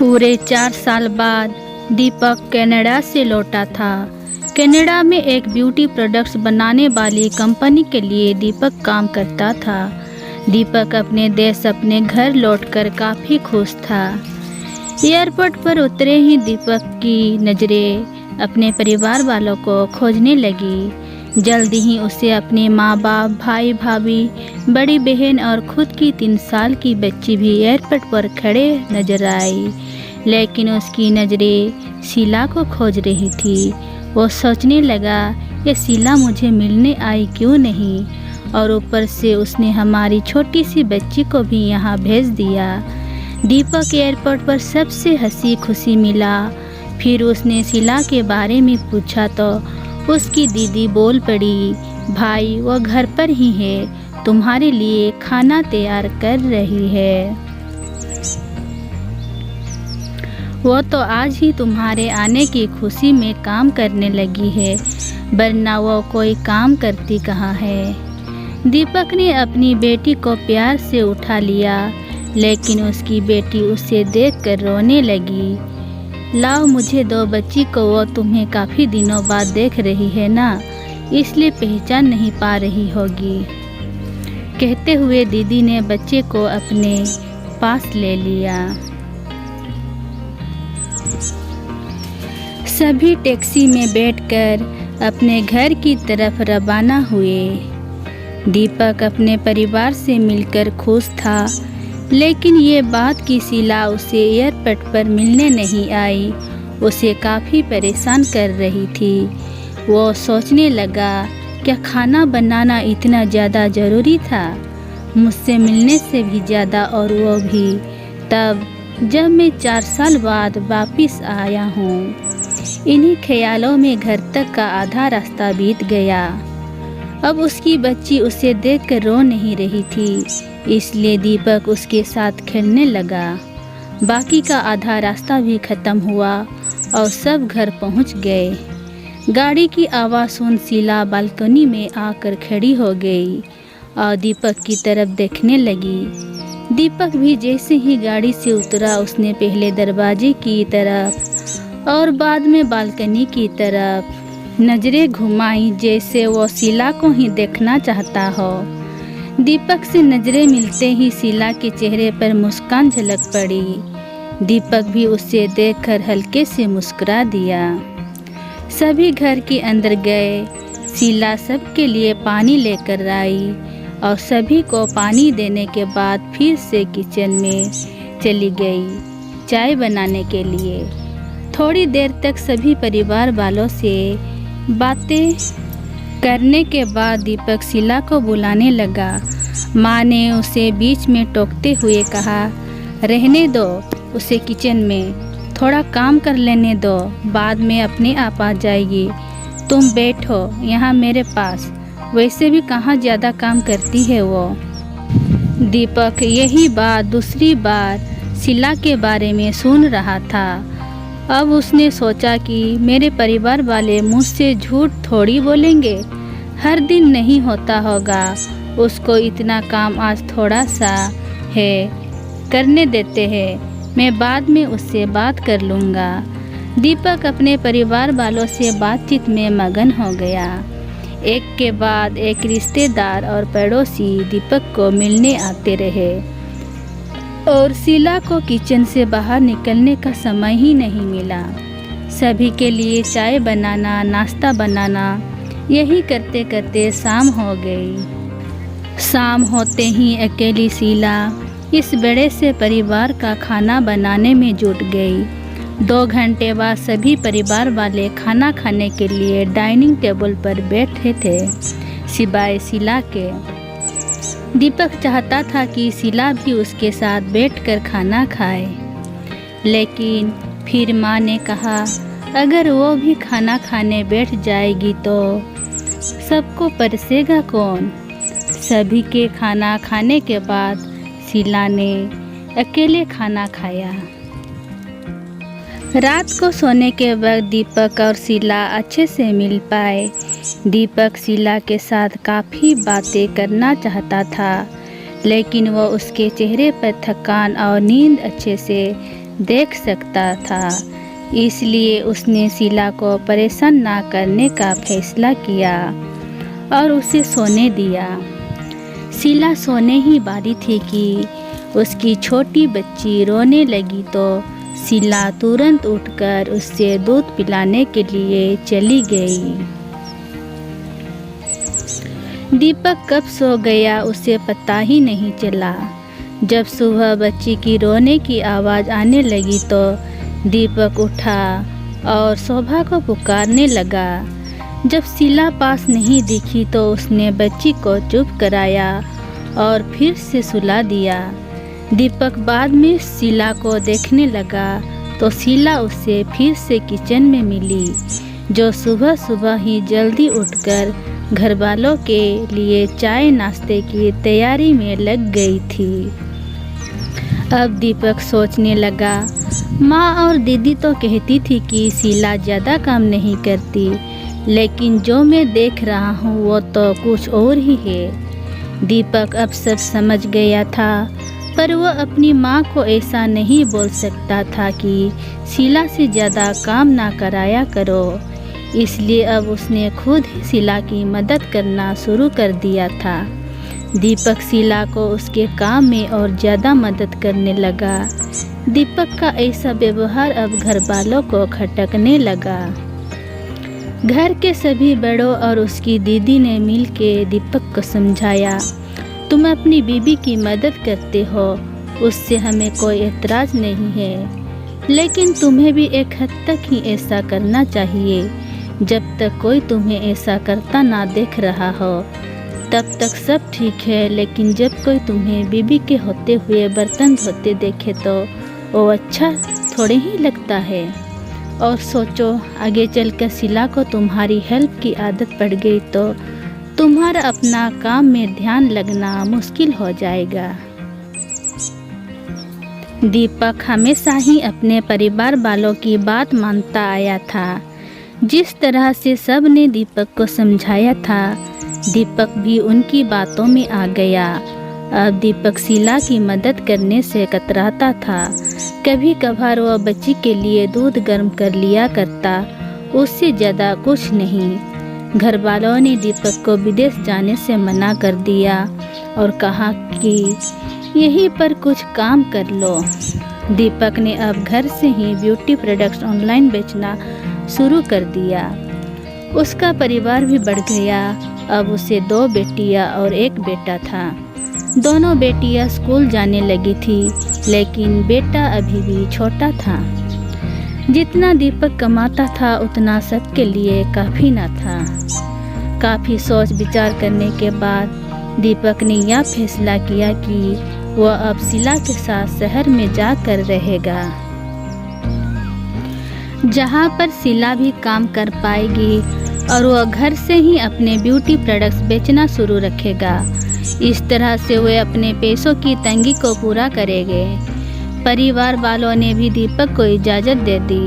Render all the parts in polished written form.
पूरे 4 साल बाद दीपक कनाडा से लौटा था। कनाडा में एक ब्यूटी प्रोडक्ट्स बनाने वाली कंपनी के लिए दीपक काम करता था। दीपक अपने देश अपने घर लौटकर काफ़ी खुश था। एयरपोर्ट पर उतरे ही दीपक की नज़रें अपने परिवार वालों को खोजने लगी। जल्दी ही उसे अपने माँ बाप, भाई भाभी, बड़ी बहन और खुद की 3 साल की बच्ची भी एयरपोर्ट पर खड़े नजर आई। लेकिन उसकी नज़रें शीला को खोज रही थी। वो सोचने लगा, ये शीला मुझे मिलने आई क्यों नहीं, और ऊपर से उसने हमारी छोटी सी बच्ची को भी यहाँ भेज दिया। दीपक एयरपोर्ट पर सबसे हंसी खुशी मिला। फिर उसने शीला के बारे में पूछा तो उसकी दीदी बोल पड़ी, भाई वो घर पर ही है, तुम्हारे लिए खाना तैयार कर रही है। वो तो आज ही तुम्हारे आने की खुशी में काम करने लगी है, वरना वो कोई काम करती कहाँ है। दीपक ने अपनी बेटी को प्यार से उठा लिया, लेकिन उसकी बेटी उसे देखकर रोने लगी। लाओ मुझे दो बच्ची को, वो तुम्हें काफ़ी दिनों बाद देख रही है ना, इसलिए पहचान नहीं पा रही होगी। कहते हुए दीदी ने बच्चे को अपने पास ले लिया। सभी टैक्सी में बैठकर अपने घर की तरफ रवाना हुए। दीपक अपने परिवार से मिलकर खुश था, लेकिन ये बात कि शीला उसे एयरपोर्ट पर मिलने नहीं आई उसे काफ़ी परेशान कर रही थी। वो सोचने लगा, क्या खाना बनाना इतना ज़्यादा ज़रूरी था, मुझसे मिलने से भी ज़्यादा, और वो भी तब जब मैं 4 साल बाद वापस आया हूँ। इन्हीं ख्यालों में घर तक का आधा रास्ता बीत गया। अब उसकी बच्ची उसे देखकर रो नहीं रही थी, इसलिए दीपक उसके साथ खेलने लगा। बाकी का आधा रास्ता भी ख़त्म हुआ और सब घर पहुंच गए। गाड़ी की आवाज़ सुन शीला बालकनी में आकर खड़ी हो गई और दीपक की तरफ देखने लगी। दीपक भी जैसे ही गाड़ी से उतरा, उसने पहले दरवाजे की तरफ और बाद में बालकनी की तरफ नज़रें घुमाई, जैसे वो शीला को ही देखना चाहता हो। दीपक से नज़रें मिलते ही शीला के चेहरे पर मुस्कान झलक पड़ी। दीपक भी उसे देखकर हल्के से मुस्कुरा दिया। सभी घर के अंदर गए। शीला सबके लिए पानी लेकर आई और सभी को पानी देने के बाद फिर से किचन में चली गई चाय बनाने के लिए। थोड़ी देर तक सभी परिवार वालों से बातें करने के बाद दीपक शीला को बुलाने लगा। माँ ने उसे बीच में टोकते हुए कहा, रहने दो उसे किचन में, थोड़ा काम कर लेने दो, बाद में अपने आप आ जाएगी। तुम बैठो यहाँ मेरे पास, वैसे भी कहाँ ज़्यादा काम करती है वो। दीपक यही बात दूसरी बार शीला के बारे में सुन रहा था। अब उसने सोचा कि मेरे परिवार वाले मुझसे झूठ थोड़ी बोलेंगे, हर दिन नहीं होता होगा, उसको इतना काम आज थोड़ा सा है, करने देते हैं, मैं बाद में उससे बात कर लूँगा। दीपक अपने परिवार वालों से बातचीत में मगन हो गया। एक के बाद एक रिश्तेदार और पड़ोसी दीपक को मिलने आते रहे और शीला को किचन से बाहर निकलने का समय ही नहीं मिला। सभी के लिए चाय बनाना, नाश्ता बनाना, यही करते करते शाम हो गई। शाम होते ही अकेली शीला इस बड़े से परिवार का खाना बनाने में जुट गई। 2 घंटे बाद सभी परिवार वाले खाना खाने के लिए डाइनिंग टेबल पर बैठे थे, सिवाय शीला के। दीपक चाहता था कि शीला भी उसके साथ बैठकर खाना खाए, लेकिन फिर माँ ने कहा, अगर वो भी खाना खाने बैठ जाएगी तो सबको परसेगा कौन। सभी के खाना खाने के बाद शीला ने अकेले खाना खाया। रात को सोने के वक्त दीपक और शीला अच्छे से मिल पाए। दीपक शीला के साथ काफ़ी बातें करना चाहता था, लेकिन वो उसके चेहरे पर थकान और नींद अच्छे से देख सकता था, इसलिए उसने शीला को परेशान ना करने का फैसला किया और उसे सोने दिया। शीला सोने ही वाली थी कि उसकी छोटी बच्ची रोने लगी तो शीला तुरंत उठकर उससे दूध पिलाने के लिए चली गई। दीपक कब सो गया उसे पता ही नहीं चला। जब सुबह बच्ची की रोने की आवाज़ आने लगी तो दीपक उठा और शोभा को पुकारने लगा। जब शीला पास नहीं दिखी तो उसने बच्ची को चुप कराया और फिर से सुला दिया। दीपक बाद में शीला को देखने लगा तो शीला उससे फिर से किचन में मिली, जो सुबह सुबह ही जल्दी उठकर घर वालों के लिए चाय नाश्ते की तैयारी में लग गई थी। अब दीपक सोचने लगा, माँ और दीदी तो कहती थी कि शीला ज़्यादा काम नहीं करती, लेकिन जो मैं देख रहा हूँ वो तो कुछ और ही है। दीपक अब सब समझ गया था, पर वह अपनी माँ को ऐसा नहीं बोल सकता था कि शीला से ज़्यादा काम ना कराया करो। इसलिए अब उसने खुद ही शीला की मदद करना शुरू कर दिया था। दीपक शीला को उसके काम में और ज़्यादा मदद करने लगा। दीपक का ऐसा व्यवहार अब घर वालों को खटकने लगा। घर के सभी बड़ों और उसकी दीदी ने मिलकर दीपक को समझाया, तुम अपनी बीबी की मदद करते हो, उससे हमें कोई एतराज़ नहीं है, लेकिन तुम्हें भी एक हद तक ही ऐसा करना चाहिए। जब तक कोई तुम्हें ऐसा करता ना देख रहा हो तब तक सब ठीक है, लेकिन जब कोई तुम्हें बीबी के होते हुए बर्तन धोते देखे तो वो अच्छा थोड़े ही लगता है। और सोचो, आगे चलकर शीला को तुम्हारी हेल्प की आदत पड़ गई तो तुम्हारा अपना काम में ध्यान लगना मुश्किल हो जाएगा। दीपक हमेशा ही अपने परिवार वालों की बात मानता आया था। जिस तरह से सब ने दीपक को समझाया था, दीपक भी उनकी बातों में आ गया। अब दीपक शीला की मदद करने से कतराता था। कभी कभार वह बच्ची के लिए दूध गर्म कर लिया करता, उससे ज़्यादा कुछ नहीं। घर वालों ने दीपक को विदेश जाने से मना कर दिया और कहा कि यहीं पर कुछ काम कर लो। दीपक ने अब घर से ही ब्यूटी प्रोडक्ट्स ऑनलाइन बेचना शुरू कर दिया। उसका परिवार भी बढ़ गया। अब उसे 2 बेटियां और 1 बेटा था। दोनों बेटियां स्कूल जाने लगी थी, लेकिन बेटा अभी भी छोटा था। जितना दीपक कमाता था उतना सबके लिए काफ़ी न था। काफ़ी सोच विचार करने के बाद दीपक ने यह फैसला किया कि वह अब शीला के साथ शहर में जाकर रहेगा, जहाँ पर शीला भी काम कर पाएगी और वह घर से ही अपने ब्यूटी प्रोडक्ट्स बेचना शुरू रखेगा। इस तरह से वे अपने पैसों की तंगी को पूरा करेंगे। परिवार वालों ने भी दीपक को इजाज़त दे दी।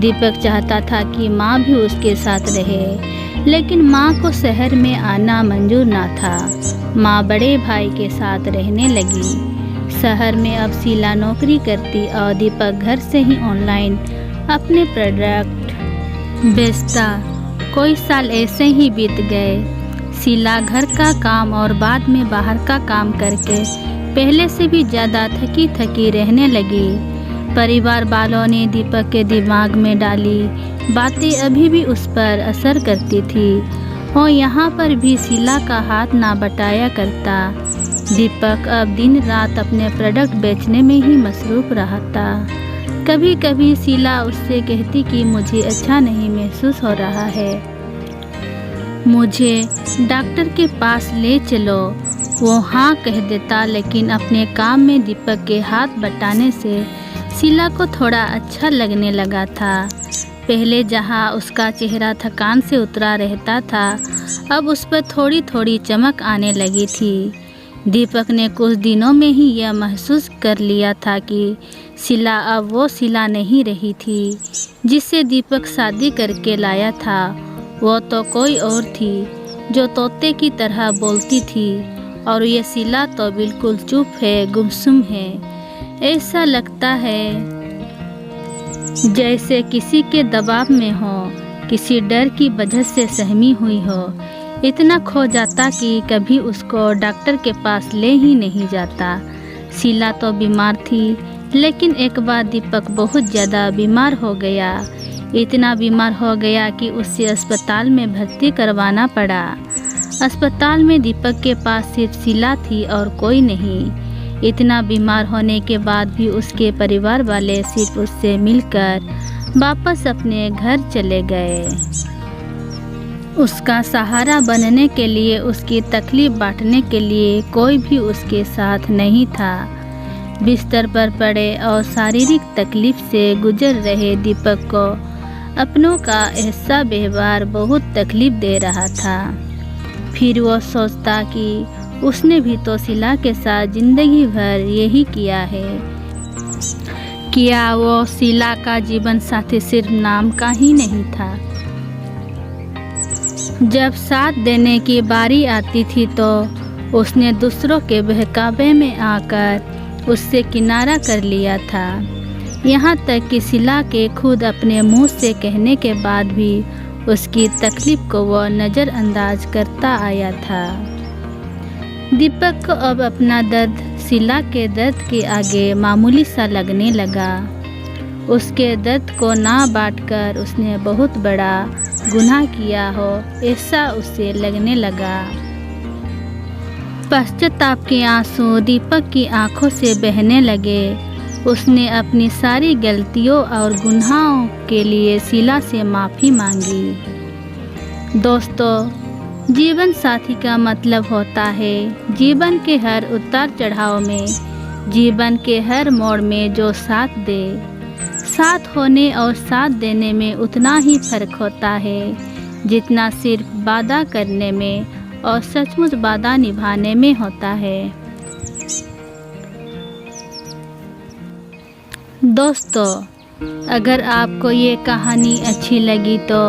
दीपक चाहता था कि माँ भी उसके साथ रहे, लेकिन माँ को शहर में आना मंजूर ना था। माँ बड़े भाई के साथ रहने लगी। शहर में अब शीला नौकरी करती और दीपक घर से ही ऑनलाइन अपने प्रोडक्ट बेचता। कोई साल ऐसे ही बीत गए। शीला घर का काम और बाद में बाहर का काम करके पहले से भी ज़्यादा थकी थकी रहने लगी। परिवार वालों ने दीपक के दिमाग में डाली बातें अभी भी उस पर असर करती थी। वो यहाँ पर भी शीला का हाथ ना बटाया करता। दीपक अब दिन रात अपने प्रोडक्ट बेचने में ही मसरूफ़ रहता। कभी कभी शीला उससे कहती कि मुझे अच्छा नहीं महसूस हो रहा है, मुझे डॉक्टर के पास ले चलो। वो हाँ कह देता, लेकिन अपने काम में दीपक के हाथ बटाने से शीला को थोड़ा अच्छा लगने लगा था। पहले जहाँ उसका चेहरा थकान से उतरा रहता था, अब उस पर थोड़ी थोड़ी चमक आने लगी थी। दीपक ने कुछ दिनों में ही यह महसूस कर लिया था कि शीला अब वो शीला नहीं रही थी जिससे दीपक शादी करके लाया था। वो तो कोई और थी जो तोते की तरह बोलती थी, और ये शीला तो बिल्कुल चुप है, गुमसुम है। ऐसा लगता है जैसे किसी के दबाव में हो, किसी डर की वजह से सहमी हुई हो। इतना खो जाता कि कभी उसको डॉक्टर के पास ले ही नहीं जाता। शीला तो बीमार थी, लेकिन एक बार दीपक बहुत ज़्यादा बीमार हो गया। इतना बीमार हो गया कि उसे अस्पताल में भर्ती करवाना पड़ा। अस्पताल में दीपक के पास सिर्फ शीला थी और कोई नहीं। इतना बीमार होने के बाद भी उसके परिवार वाले सिर्फ उससे मिलकर वापस अपने घर चले गए। उसका सहारा बनने के लिए, उसकी तकलीफ बांटने के लिए कोई भी उसके साथ नहीं था। बिस्तर पर पड़े और शारीरिक तकलीफ से गुजर रहे दीपक को अपनों का ऐसा व्यवहार बहुत तकलीफ दे रहा था। फिर वो सोचता कि उसने भी तो शीला के साथ जिंदगी भर यही किया है। क्या वो शीला का जीवन साथी सिर्फ नाम का ही नहीं था? जब साथ देने की बारी आती थी तो उसने दूसरों के बहकावे में आकर उससे किनारा कर लिया था। यहाँ तक कि शीला के खुद अपने मुंह से कहने के बाद भी उसकी तकलीफ को वह नज़रअंदाज करता आया था। दीपक को अब अपना दर्द शीला के दर्द के आगे मामूली सा लगने लगा। उसके दर्द को ना बांटकर उसने बहुत बड़ा गुनाह किया हो, ऐसा उसे लगने लगा। पश्चाताप के आंसू दीपक की आंखों से बहने लगे। उसने अपनी सारी गलतियों और गुनाहों के लिए शीला से माफ़ी मांगी। दोस्तों, जीवन साथी का मतलब होता है जीवन के हर उतार चढ़ाव में, जीवन के हर मोड़ में जो साथ दे। साथ होने और साथ देने में उतना ही फर्क होता है जितना सिर्फ वादा करने में और सचमुच वादा निभाने में होता है। दोस्तों, अगर आपको ये कहानी अच्छी लगी तो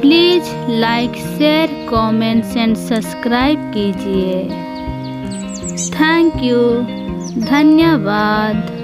please like, share, comments and subscribe कीजिए। Thank you. धन्यवाद।